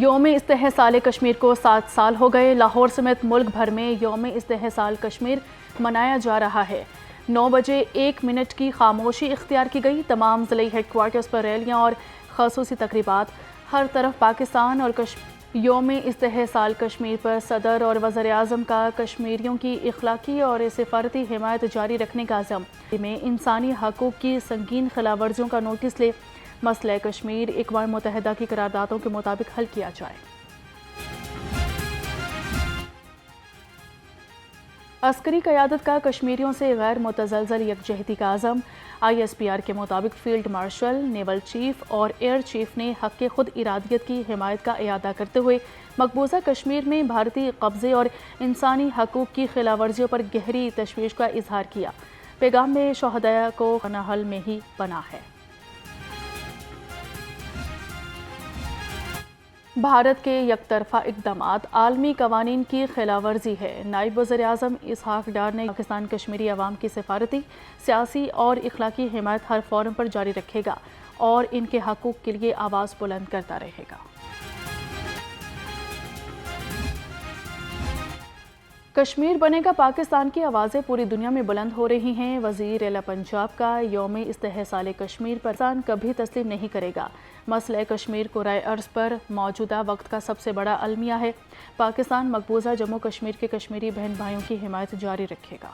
یوم استحصال کشمیر کو 7 سال ہو گئے۔ لاہور سمیت ملک بھر میں یوم استحصال کشمیر منایا جا رہا ہے۔ 9 بجے 1 منٹ کی خاموشی اختیار کی گئی۔ تمام ضلعی ہیڈ کوارٹرز پر ریلیاں اور خصوصی تقریبات۔ ہر طرف پاکستان اور یوم استحصال کشمیر پر صدر اور وزیر اعظم کا کشمیریوں کی اخلاقی اور سفارتی حمایت جاری رکھنے کا عزم۔ میں انسانی حقوق کی سنگین خلاف ورزیوں کا نوٹس لے مسئلہ کشمیر اقوام متحدہ کی قراردادوں کے مطابق حل کیا جائے۔ عسکری قیادت کا کشمیریوں سے غیر متزلزل یکجہتی کا عزم۔ ISPR کے مطابق فیلڈ مارشل، نیول چیف اور ایئر چیف نے حق خود ارادیت کی حمایت کا اعادہ کرتے ہوئے مقبوضہ کشمیر میں بھارتی قبضے اور انسانی حقوق کی خلاف ورزیوں پر گہری تشویش کا اظہار کیا۔ پیغام میں شہداء کو حل میں ہی پناہ ہے۔ بھارت کے یک طرفہ اقدامات عالمی قوانین کی خلاف ورزی ہے۔ نائب وزیر اعظم اسحاق ڈار نے پاکستان کشمیری عوام کی سفارتی، سیاسی اور اخلاقی حمایت ہر فورم پر جاری رکھے گا اور ان کے حقوق کے لیے آواز بلند کرتا رہے گا۔ کشمیر بنے گا پاکستان کی آوازیں پوری دنیا میں بلند ہو رہی ہیں۔ وزیر اعلیٰ پنجاب کا یوم استحصال کشمیر پر پاکستان کبھی تسلیم نہیں کرے گا۔ مسئلہ کشمیر کرۂ ارض پر موجودہ وقت کا سب سے بڑا المیہ ہے۔ پاکستان مقبوضہ جموں کشمیر کے کشمیری بہن بھائیوں کی حمایت جاری رکھے گا۔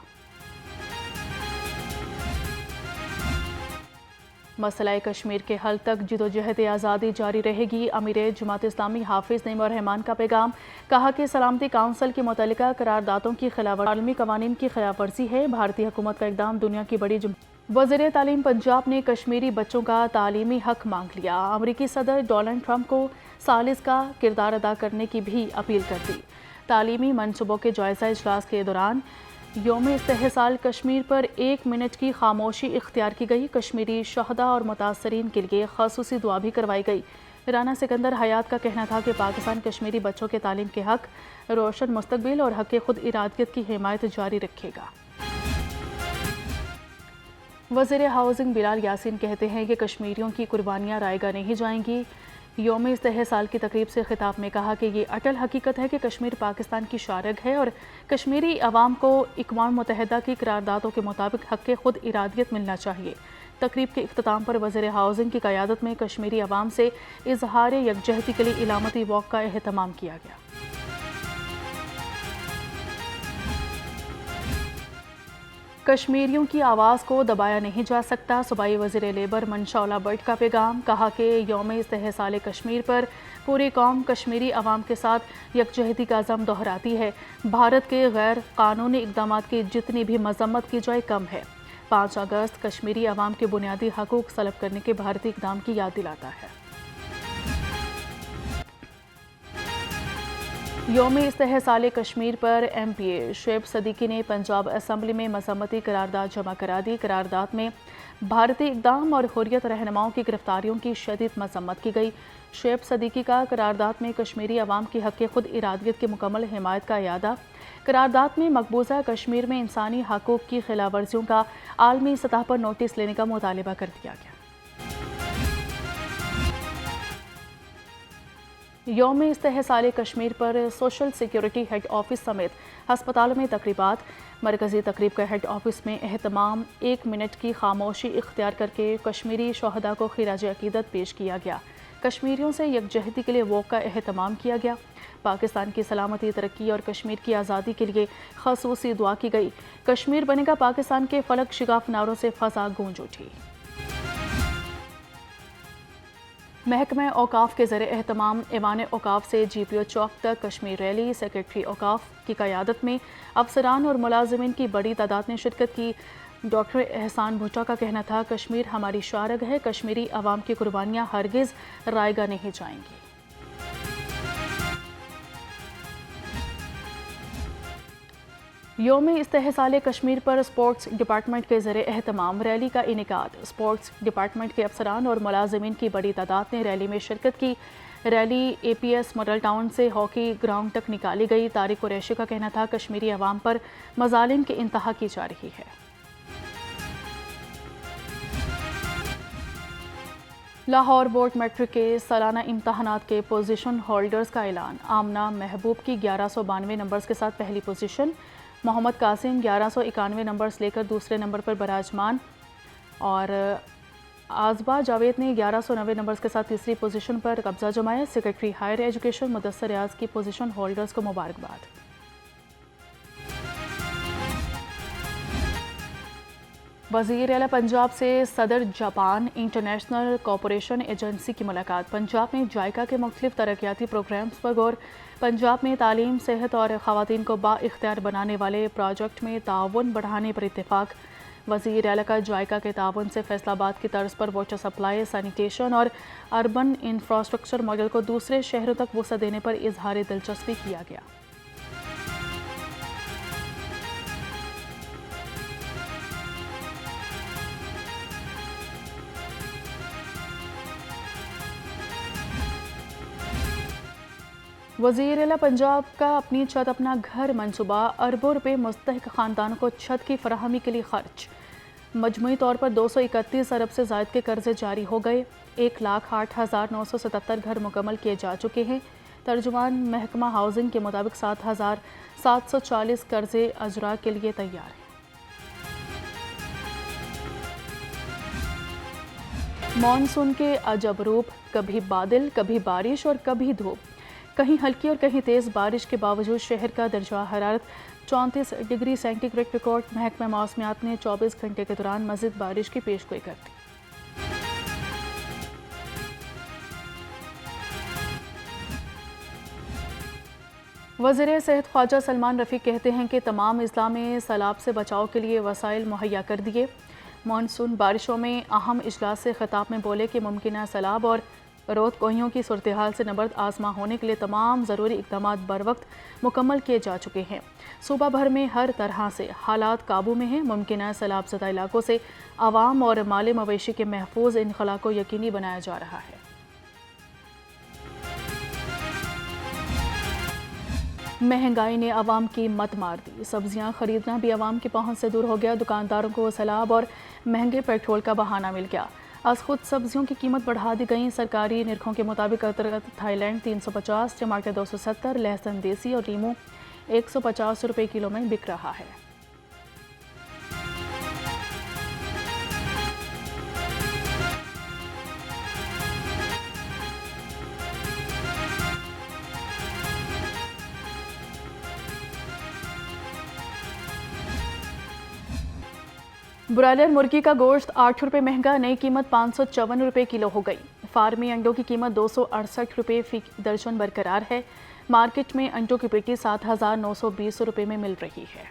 مسئلہ کشمیر کے حل تک جدوجہد آزادی جاری رہے گی۔ امیر جماعت اسلامی حافظ نعیم الرحمان کا پیغام۔ کہا کہ سلامتی کونسل کی متعلقہ قراردادوں کی خلاف ورزی عالمی قوانین کی خلاف ورزی ہے۔ بھارتی حکومت کا اقدام دنیا کی بڑی وزیر تعلیم پنجاب نے کشمیری بچوں کا تعلیمی حق مانگ لیا۔ امریکی صدر ڈونلڈ ٹرمپ کو ثالث کا کردار ادا کرنے کی بھی اپیل کر دی۔ تعلیمی منصوبوں کے جائزہ اجلاس کے دوران یوم استحصال کشمیر پر 1 منٹ کی خاموشی اختیار کی گئی۔ کشمیری شہداء اور متاثرین کے لیے خصوصی دعا بھی کروائی گئی۔ رانا سکندر حیات کا کہنا تھا کہ پاکستان کشمیری بچوں کے تعلیم کے حق، روشن مستقبل اور حق خود ارادیت کی حمایت جاری رکھے گا۔ وزیر ہاؤسنگ بلال یاسین کہتے ہیں کہ کشمیریوں کی قربانیاں رائے گاہ نہیں جائیں گی۔ یوم استحصال کی تقریب سے خطاب میں کہا کہ یہ اٹل حقیقت ہے کہ کشمیر پاکستان کی شارگ ہے اور کشمیری عوام کو اقوام متحدہ کی قراردادوں کے مطابق حق خود ارادیت ملنا چاہیے۔ تقریب کے اختتام پر وزیر ہاؤسنگ کی قیادت میں کشمیری عوام سے اظہار یکجہتی کے لیے علامتی واک کا اہتمام کیا گیا۔ کشمیریوں کی آواز کو دبایا نہیں جا سکتا۔ صوبائی وزیر لیبر منشا بٹ کا پیغام۔ کہا کہ یوم استحصال کشمیر پر پوری قوم کشمیری عوام کے ساتھ یکجہتی کا عزم دہراتی ہے۔ بھارت کے غیر قانونی اقدامات کی جتنی بھی مذمت کی جائے کم ہے۔ 5 اگست کشمیری عوام کے بنیادی حقوق سلب کرنے کے بھارتی اقدام کی یاد دلاتا ہے۔ یوم استحصال کشمیر پر MP شعیب صدیقی نے پنجاب اسمبلی میں مذمتی قرارداد جمع کرا دی۔ قرارداد میں بھارتی اقدام اور حریت رہنماؤں کی گرفتاریوں کی شدید مذمت کی گئی۔ شعیب صدیقی کا قرارداد میں کشمیری عوام کی حق خود ارادیت کی مکمل حمایت کا اعادہ۔ قرارداد میں مقبوضہ کشمیر میں انسانی حقوق کی خلاف ورزیوں کا عالمی سطح پر نوٹس لینے کا مطالبہ کر دیا گیا۔ یوم استحصال کشمیر پر سوشل سیکیورٹی ہیڈ آفس سمیت ہسپتالوں میں تقریبات۔ مرکزی تقریب کا ہیڈ آفس میں اہتمام 1 منٹ کی خاموشی اختیار کر کے کشمیری شہداء کو خراج عقیدت پیش کیا گیا۔ کشمیریوں سے یکجہتی کے لیے واک کا اہتمام کیا گیا۔ پاکستان کی سلامتی، ترقی اور کشمیر کی آزادی کے لیے خصوصی دعا کی گئی۔ کشمیر بنے گا پاکستان کے فلک شگاف نعروں سے فضا گونج اٹھی۔ محکمہ اوقاف کے زیر اہتمام ایوان اوقاف سے GPO چوک تک کشمیر ریلی۔ سیکرٹری اوقاف کی قیادت میں افسران اور ملازمین کی بڑی تعداد نے شرکت کی۔ ڈاکٹر احسان بھٹو کا کہنا تھا کشمیر ہماری شارگ ہے، کشمیری عوام کی قربانیاں ہرگز رائے گاہ نہیں جائیں گی۔ یوم استحصال کشمیر پر اسپورٹس ڈپارٹمنٹ کے زیر اہتمام ریلی کا انعقاد۔ اسپورٹس ڈپارٹمنٹ کے افسران اور ملازمین کی بڑی تعداد نے ریلی میں شرکت کی۔ ریلی APS ماڈل ٹاؤن سے ہاکی گراؤنڈ تک نکالی گئی۔ طارق قریشی کا کہنا تھا کشمیری عوام پر مظالم کی انتہا کی جا رہی ہے۔ لاہور بورڈ میٹرک کے سالانہ امتحانات کے پوزیشن ہولڈرز کا اعلان۔ آمنہ محبوب کی 1192 نمبرز کے ساتھ پہلی پوزیشن، محمد قاسم 1191 نمبرز لے کر دوسرے نمبر پر براجمان، اور آزبا جاوید نے 1190 نمبرز کے ساتھ تیسری پوزیشن پر قبضہ جمایا۔ سیکرٹری ہائر ایجوکیشن مدثر ریاض کی پوزیشن ہولڈرز کو مبارکباد۔ وزیر اعلیٰ پنجاب سے صدر جاپان انٹرنیشنل کوآپریشن ایجنسی کی ملاقات۔ پنجاب میں جائکا کے مختلف ترقیاتی پروگرامز پر غور۔ پنجاب میں تعلیم، صحت اور خواتین کو با اختیار بنانے والے پروجیکٹ میں تعاون بڑھانے پر اتفاق۔ وزیر اعلیٰ کا جائکا کے تعاون سے فیصل آباد کی طرز پر واٹر سپلائی، سینیٹیشن اور اربن انفراسٹرکچر ماڈل کو دوسرے شہروں تک وسعت دینے پر اظہار دلچسپی کیا گیا۔ وزیر اعلیٰ پنجاب کا اپنی چھت اپنا گھر منصوبہ، اربوں روپے مستحق خاندانوں کو چھت کی فراہمی کے لیے خرچ۔ مجموعی طور پر 231 ارب سے زائد کے قرضے جاری ہو گئے۔ 1,08,977 گھر مکمل کیے جا چکے ہیں۔ ترجمان محکمہ ہاؤسنگ کے مطابق 7,740 قرضے اجرا کے لیے تیار ہیں۔ مانسون کے عجب روپ، کبھی بادل، کبھی بارش اور کبھی دھوپ۔ کہیں ہلکی اور کہیں تیز بارش کے باوجود شہر کا درجہ حرارت 34 ڈگری سینٹی گریڈ ریکارڈ۔ محکمہ موسمیات نے 24 گھنٹے کے دوران مزید بارش کی پیش گوئی کر دی۔ وزیر صحت خواجہ سلمان رفیق کہتے ہیں کہ تمام اضلاع میں سیلاب سے بچاؤ کے لیے وسائل مہیا کر دیے۔ مانسون بارشوں میں اہم اجلاس سے خطاب میں بولے کہ ممکنہ سیلاب اور رود کوہیوں کی صورتحال سے نبرد آزما ہونے کے لیے تمام ضروری اقدامات بروقت مکمل کیے جا چکے ہیں۔ صوبہ بھر میں ہر طرح سے حالات قابو میں ہیں۔ ممکنہ سیلاب زدہ علاقوں سے عوام اور مال مویشی کے محفوظ انخلاء کو یقینی بنایا جا رہا ہے۔ مہنگائی نے عوام کی مت مار دی۔ سبزیاں خریدنا بھی عوام کی پہنچ سے دور ہو گیا۔ دکانداروں کو سیلاب اور مہنگے پیٹرول کا بہانہ مل گیا۔ از خود سبزیوں کی قیمت بڑھا دی گئی۔ سرکاری نرخوں کے مطابق ادرک تھائی لینڈ 350، ٹماٹر 270، لہسن دیسی اور لیموں 150 روپے کلو میں بک رہا ہے۔ برائلر مرغی کا گوشت 8 روپے مہنگا، نئی قیمت 554 روپے کلو ہو گئی۔ فارمی انڈوں کی قیمت 268 روپے فی درجن برقرار ہے۔ مارکیٹ میں انڈوں کی پیٹی 7,920 روپے میں مل رہی ہے۔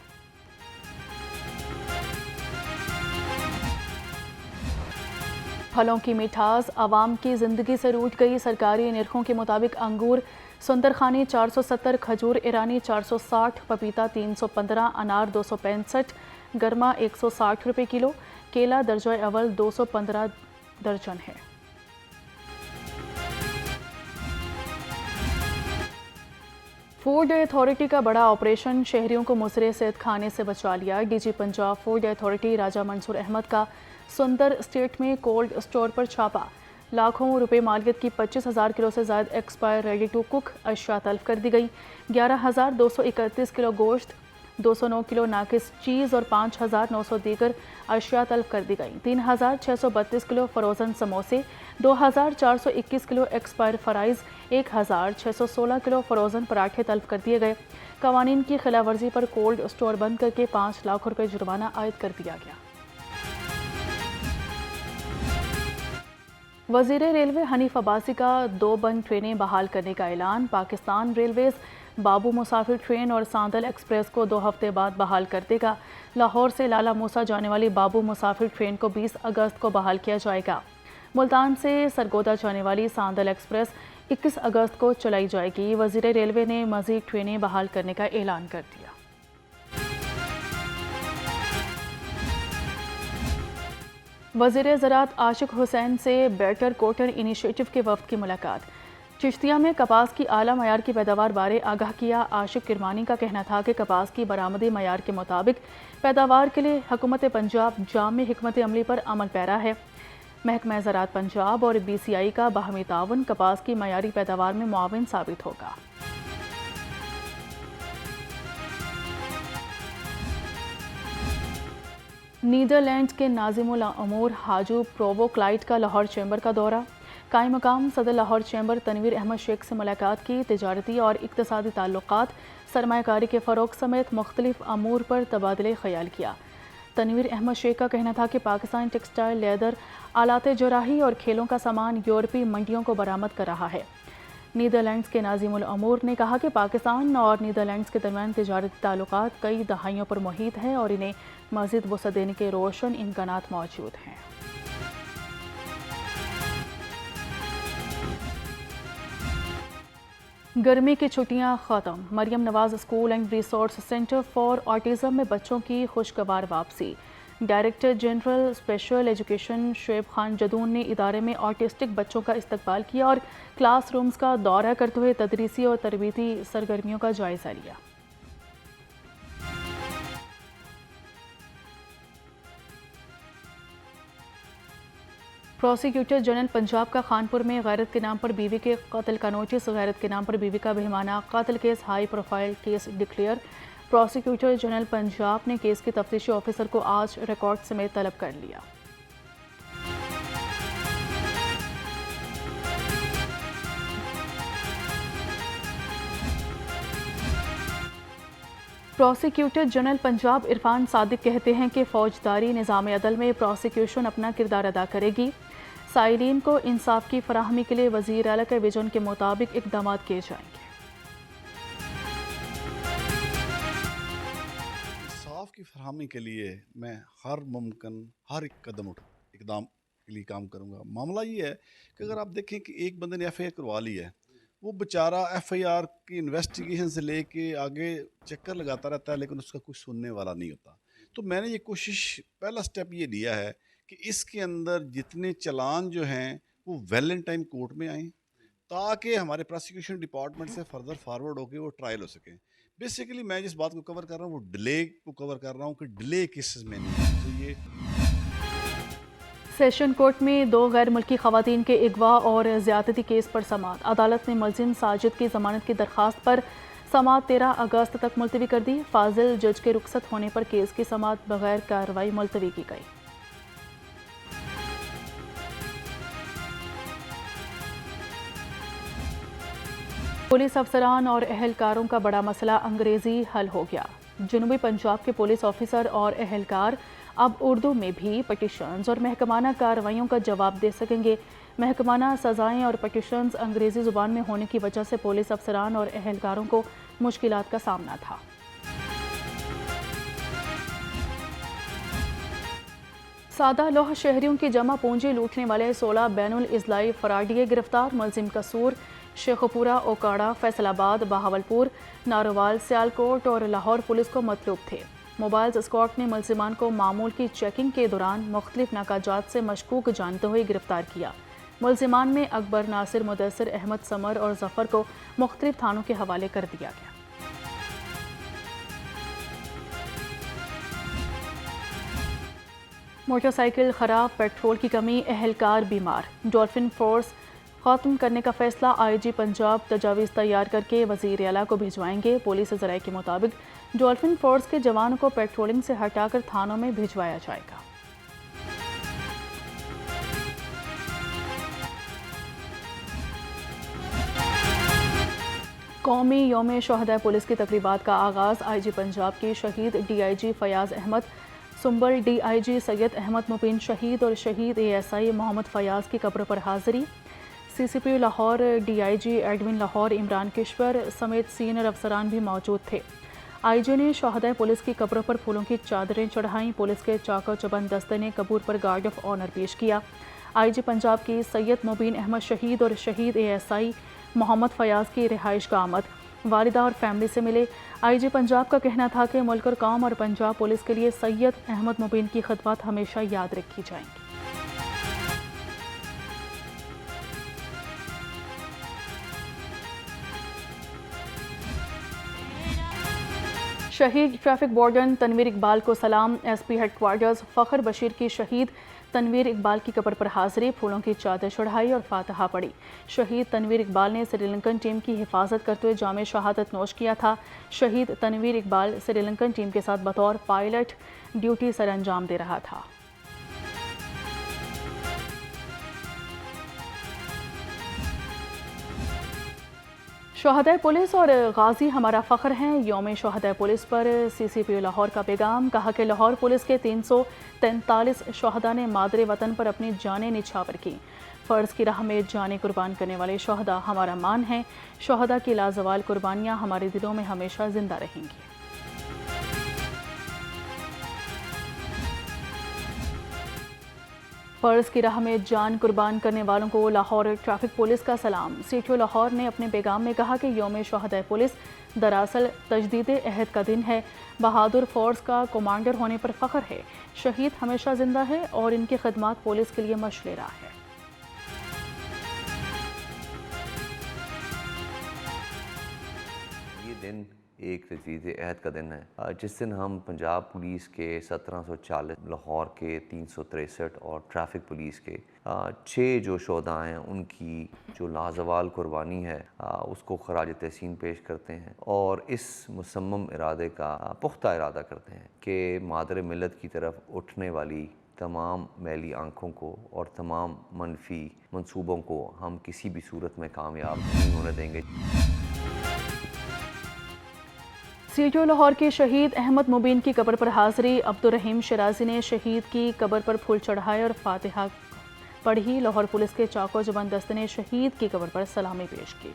پھلوں کی مٹھاس عوام کی زندگی سے روٹھ گئی۔ سرکاری نرخوں کے مطابق انگور سندرخانی 470، کھجور ایرانی 460، پپیتا 315، انار 265، گرما 160 روپے کلو، کیلا درجہ اول 215 درجن ہے۔ فوڈ اتھارٹی کا بڑا آپریشن، شہریوں کو مضر صحت کھانے سے بچا لیا۔ D G Punjab food authority Raja Mansoor Ahmed کا سندر اسٹیٹ میں کولڈ اسٹور پر چھاپا۔ لاکھوں روپے مالیت کی 25,000 کلو سے زائد ایکسپائر ریڈی ٹو کک اشیاء تلف کر دی گئی۔ 11,231 کلو گوشت، 209 کلو ناقص چیز اور 5,900 دیگر اشیاء تلف کر دی گئی۔ 3,632 کلو فروزن سموسے، 2,421 کلو ایکسپائر فرائز، 1,616 کلو فروزن پراٹھے تلف کر دیے گئے۔ قوانین کی خلاف ورزی پر کولڈ اسٹور بند کر کے 5 لاکھ روپے جرمانہ عائد کر دیا گیا۔ وزیر ریلوے حنیف عباسی کا 2 بند ٹرینیں بحال کرنے کا اعلان۔ پاکستان ریلویز بابو مسافر ٹرین اور ساندل ایکسپریس کو 2 ہفتے بعد بحال کر دے گا۔ لاہور سے لالا موسیٰ جانے والی بابو مسافر ٹرین کو 20 اگست کو بحال کیا جائے گا۔ ملتان سے سرگودا جانے والی ساندل ایکسپریس 21 اگست کو چلائی جائے گی۔ وزیر ریلوے نے مزید ٹرینیں بحال کرنے کا اعلان کر دیا۔ وزیر زراعت عاشق حسین سے بیٹر کوٹن انیشیٹو کے وفد کی ملاقات۔ چشتیہ میں کپاس کی اعلیٰ معیار کی پیداوار بارے آگاہ کیا۔ عاشق کرمانی کا کہنا تھا کہ کپاس کی برآمدی معیار کے مطابق پیداوار کے لیے حکومت پنجاب جامع حکمت عملی پر عمل پیرا ہے۔ محکمہ زراعت پنجاب اور BCI کا باہمی تعاون کپاس کی معیاری پیداوار میں معاون ثابت ہوگا۔ نیدرلینڈز کے ناظم الامور حاجو پرووو کلائٹ کا لاہور چیمبر کا دورہ۔ قائم مقام صدر لاہور چیمبر تنویر احمد شیخ سے ملاقات کی، تجارتی اور اقتصادی تعلقات، سرمایہ کاری کے فروغ سمیت مختلف امور پر تبادلہ خیال کیا۔ تنویر احمد شیخ کا کہنا تھا کہ پاکستان ٹیکسٹائل، لیدر، آلات جراحی اور کھیلوں کا سامان یورپی منڈیوں کو برآمد کر رہا ہے۔ نیدرلینڈز کے ناظم الامور نے کہا کہ پاکستان اور نیدرلینڈز کے درمیان تجارتی تعلقات کئی دہائیوں پر محیط ہیں اور انہیں مزید وسعت دینے کے روشن امکانات موجود ہیں۔ گرمی کی چھٹیاں ختم، Maryam Nawaz school and resource centre for autism میں بچوں کی خوشگوار واپسی۔ Director general special education Shoaib Khan Jadoon نے ادارے میں آٹسٹک بچوں کا استقبال کیا اور کلاس رومز کا دورہ کرتے ہوئے تدریسی اور تربیتی سرگرمیوں کا جائزہ لیا۔ پروسیکیوٹر جنرل پنجاب کا خانپور میں غیرت کے نام پر بیوی کے قتل کا نوٹس، غیرت کے نام پر بیوی کا بہیمانہ قتل case high profile case declare. Prosecutor general Punjab نے کیس کے تفتیشی آفیسر کو آج ریکارڈ سمیت طلب کر لیا۔ پروسیکیوٹر جنرل پنجاب عرفان صادق کہتے ہیں کہ فوجداری نظام عدل میں پروسیکیوشن اپنا کردار ادا کرے گی۔ سائلین کو انصاف کی فراہمی کے لیے وزیر اعلیٰ کے ویژن کے مطابق اقدامات کیے جائیں گے۔ انصاف کی فراہمی کے لیے میں ہر ممکن ہر ایک اقدام کے لیے کام کروں گا۔ معاملہ یہ ہے کہ اگر آپ دیکھیں کہ ایک بندے نے FIR کروا لی ہے، وہ بیچارہ FIR کی انویسٹیگیشن سے لے کے آگے چکر لگاتا رہتا ہے، لیکن اس کا کوئی سننے والا نہیں ہوتا۔ تو میں نے یہ کوشش، پہلا سٹیپ یہ لیا ہے کہ اس کے اندر جتنے چلان جو ہیں وہ ویلنٹائن کورٹ میں آئیں تاکہ ہمارے پروسیکیوشن ڈپارٹمنٹ سے فردر فارورڈ ہو کے وہ ٹرائل ہو سکیں۔ بیسیکلی میں جس بات کو کور کر رہا ہوں وہ ڈیلے کو کور کر رہا ہوں کہ ڈیلے کیسز میں نہیں ہے۔ تو یہ سیشن کورٹ میں 2 غیر ملکی خواتین کے اغوا اور زیادتی کیس پر سماعت۔ عدالت نے ملزم ساجد کی ضمانت کی درخواست پر سماعت 13 اگست تک ملتوی کر دی۔ فاضل جج کے رخصت ہونے پر کیس کی سماعت بغیر کارروائی ملتوی کی گئی۔ پولیس افسران اور اہلکاروں کا بڑا مسئلہ انگریزی حل ہو گیا۔ جنوبی پنجاب کے پولیس آفیسر اور اہلکار اب اردو میں بھی پٹیشنز اور محکمانہ کارروائیوں کا جواب دے سکیں گے۔ محکمانہ سزائیں اور پٹیشنز انگریزی زبان میں ہونے کی وجہ سے پولیس افسران اور اہلکاروں کو مشکلات کا سامنا تھا۔ سادہ لوح شہریوں کی جمع پونجی لوٹنے والے 16 بین الاضلاعی فراڈیے گرفتار۔ ملزم قصور شیخوپورہ، اوکاڑہ، فیصل آباد، بہاولپور، ناروال، سیالکوٹ اور لاہور پولیس کو مطلوب تھے۔ موبائل اسکواڈ نے ملزمان کو معمول کی چیکنگ کے دوران مختلف ناکہ جات سے مشکوک جانتے ہوئے گرفتار کیا۔ ملزمان میں اکبر، ناصر، مدثر، احمد، سمر اور ظفر کو مختلف تھانوں کے حوالے کر دیا گیا۔ موٹر سائیکل خراب، پیٹرول کی کمی، اہلکار بیمار۔ ڈولفن فورس ختم کرنے کا فیصلہ۔ IG پنجاب تجاویز تیار کر کے وزیر اعلیٰ کو بھجوائیں گے۔ پولیس ذرائع کے مطابق ڈولفن فورس کے جوانوں کو پیٹرولنگ سے ہٹا کر تھانوں میں بھجوایا جائے گا۔ قومی یوم شہدائے پولیس کی تقریبات کا آغاز۔ IG پنجاب کی شہید DIG فیاض احمد، سنبل DIG سید احمد مبین شہید اور شہید ASI محمد فیاض کی قبر پر حاضری۔ CCP Lahore, DIG admin Lahore Imran Kishwar سمیت سینئر افسران بھی موجود تھے۔ IG نے شہدائے پولیس کی قبروں پر پھولوں کی چادریں چڑھائیں۔ پولیس کے چاق و چوبند دستے نے قبور پر گارڈ آف آنر پیش کیا۔ IG پنجاب کی سید مبین احمد شہید اور شہید ASI محمد فیاض کی رہائش گاہ آمد، والدہ اور فیملی سے ملے۔ IG پنجاب کا کہنا تھا کہ ملک اور قوم اور پنجاب پولیس کے لیے سید احمد مبین کی خدمات ہمیشہ یاد رکھی جائیں گی۔ شہید ٹریفک وارڈن تنویر اقبال کو سلام۔ SP ہیڈ کوارٹرز فخر بشیر کی شہید تنویر اقبال کی قبر پر حاضری، پھولوں کی چادر چڑھائی اور فاتحہ پڑھی۔ شہید تنویر اقبال نے سری لنکن ٹیم کی حفاظت کرتے ہوئے جام شہادت نوش کیا تھا۔ شہید تنویر اقبال سری لنکن ٹیم کے ساتھ بطور پائلٹ ڈیوٹی سر انجام دے رہا تھا۔ شہدائے پولیس اور غازی ہمارا فخر ہیں۔ یوم شہدائے پولیس پر سی سی پی او لاہور کا پیغام، کہا کہ لاہور پولیس کے 343 شہداء نے مادر وطن پر اپنی جانیں نچھاور کی۔ فرض کی راہ میں جانیں قربان کرنے والے شہداء ہمارا مان ہیں۔ شہداء کی لازوال قربانیاں ہمارے دلوں میں ہمیشہ زندہ رہیں گی۔ فرض کی راہ میں جان قربان کرنے والوں کو لاہور ٹریفک پولیس کا سلام۔ سی ٹی او لاہور نے اپنے پیغام میں کہا کہ یوم شہدائے پولیس دراصل تجدید عہد کا دن ہے۔ بہادر فورس کا کمانڈر ہونے پر فخر ہے۔ شہید ہمیشہ زندہ ہے اور ان کی خدمات پولیس کے لیے مشعل راہ ہے۔ یہ دن ایک تجدید عہد کا دن ہے، جس دن ہم پنجاب پولیس کے 1740، لاہور کے 363 اور ٹریفک پولیس کے 6 جو شہداء ہیں ان کی جو لازوال قربانی ہے اس کو خراج تحسین پیش کرتے ہیں، اور اس مصمم ارادے کا پختہ ارادہ کرتے ہیں کہ مادر ملت کی طرف اٹھنے والی تمام میلی آنکھوں کو اور تمام منفی منصوبوں کو ہم کسی بھی صورت میں کامیاب نہیں ہونے دیں گے۔ سی ٹی او لاہور کے شہید احمد مبین کی قبر پر حاضری، عبدالرحیم شرازی نے شہید کی قبر پر پھول چڑھائے اور فاتحہ پڑھی۔ لاہور پولیس کے چاق و چوبند دستے نے شہید کی قبر پر سلامی پیش کی۔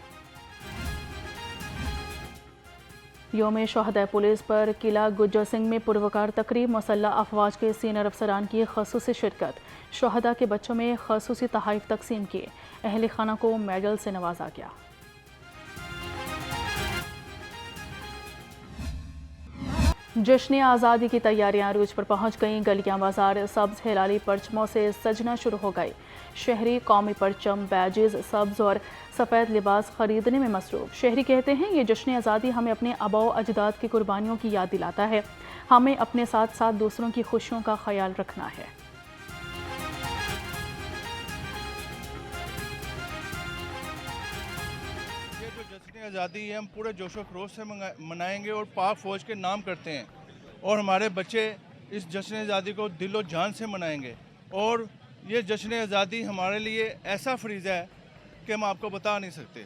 یوم شہدائے پولیس پر قلعہ گجر سنگھ میں پروکار تقریب، مسلح افواج کے سینئر افسران کی خصوصی شرکت، شہداء کے بچوں میں خصوصی تحائف تقسیم کیے، اہل خانہ کو میڈل سے نوازا گیا۔ جشن آزادی کی تیاریاں عروج پر پہنچ گئیں، گلیاں بازار سبز ہلالی پرچموں سے سجنا شروع ہو گئے۔ شہری قومی پرچم، بیجز، سبز اور سفید لباس خریدنے میں مصروف۔ شہری کہتے ہیں یہ جشن آزادی ہمیں اپنے آباء و اجداد کی قربانیوں کی یاد دلاتا ہے، ہمیں اپنے ساتھ ساتھ دوسروں کی خوشیوں کا خیال رکھنا ہے۔ آزادی ہے ہم پورے جوش و خروش سے منائیں گے اور پاک فوج کے نام کرتے ہیں، اور ہمارے بچے اس جشن آزادی کو دل و جان سے منائیں گے، اور یہ جشن آزادی ہمارے لیے ایسا فریضہ ہے کہ ہم آپ کو بتا نہیں سکتے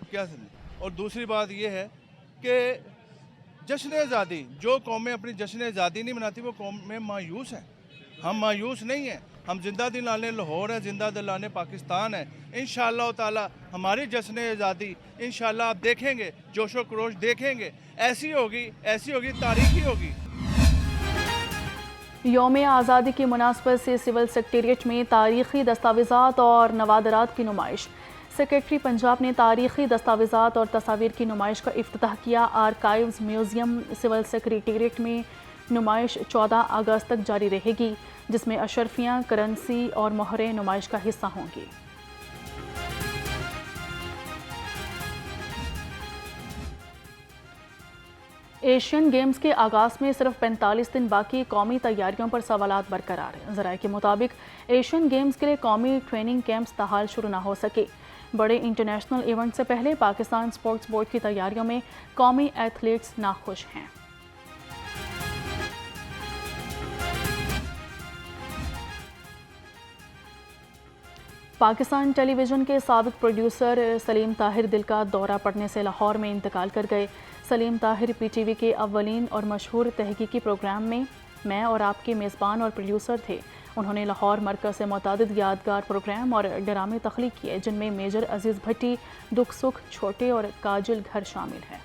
کیا سمجھیں۔ اور دوسری بات یہ ہے کہ جشن آزادی جو قومیں اپنی جشن آزادی نہیں مناتی وہ قومیں مایوس ہیں، ہم مایوس نہیں ہیں، ہم زندہ دلانے لاہور ہے، زندہ دلانے پاکستان ہے۔ انشاءاللہ تعالی ہماری جشن آزادی انشاءاللہ آپ دیکھیں گے، جوش و خروش دیکھیں گے، ایسی ہوگی تاریخی ہوگی۔ یوم آزادی کی مناسبت سے سول سیکریٹریٹ میں تاریخی دستاویزات اور نوادرات کی نمائش۔ سیکریٹری پنجاب نے تاریخی دستاویزات اور تصاویر کی نمائش کا افتتاح کیا۔ آرکائیوز میوزیم سول سیکریٹریٹ میں نمائش 14 اگست تک جاری رہے گی، جس میں اشرفیاں، کرنسی اور مہریں نمائش کا حصہ ہوں گی۔ ایشین گیمز کے آغاز میں صرف 45 دن باقی، قومی تیاریوں پر سوالات برقرار۔ ذرائع کے مطابق ایشین گیمز کے لیے قومی ٹریننگ کیمپس تاحال شروع نہ ہو سکے۔ بڑے انٹرنیشنل ایونٹ سے پہلے پاکستان اسپورٹس بورڈ کی تیاریوں میں قومی ایتھلیٹس ناخوش ہیں۔ پاکستان ٹیلی ویژن کے سابق پروڈیوسر سلیم طاہر دل کا دورہ پڑنے سے لاہور میں انتقال کر گئے۔ سلیم طاہر پی ٹی وی کے اولین اور مشہور تحقیقی پروگرام میں اور آپ کے میزبان اور پروڈیوسر تھے۔ انہوں نے لاہور مرکز سے متعدد یادگار پروگرام اور ڈرامے تخلیق کیے، جن میں میجر عزیز بھٹی، دکھ سکھ، چھوٹے اور کاجل گھر شامل ہیں۔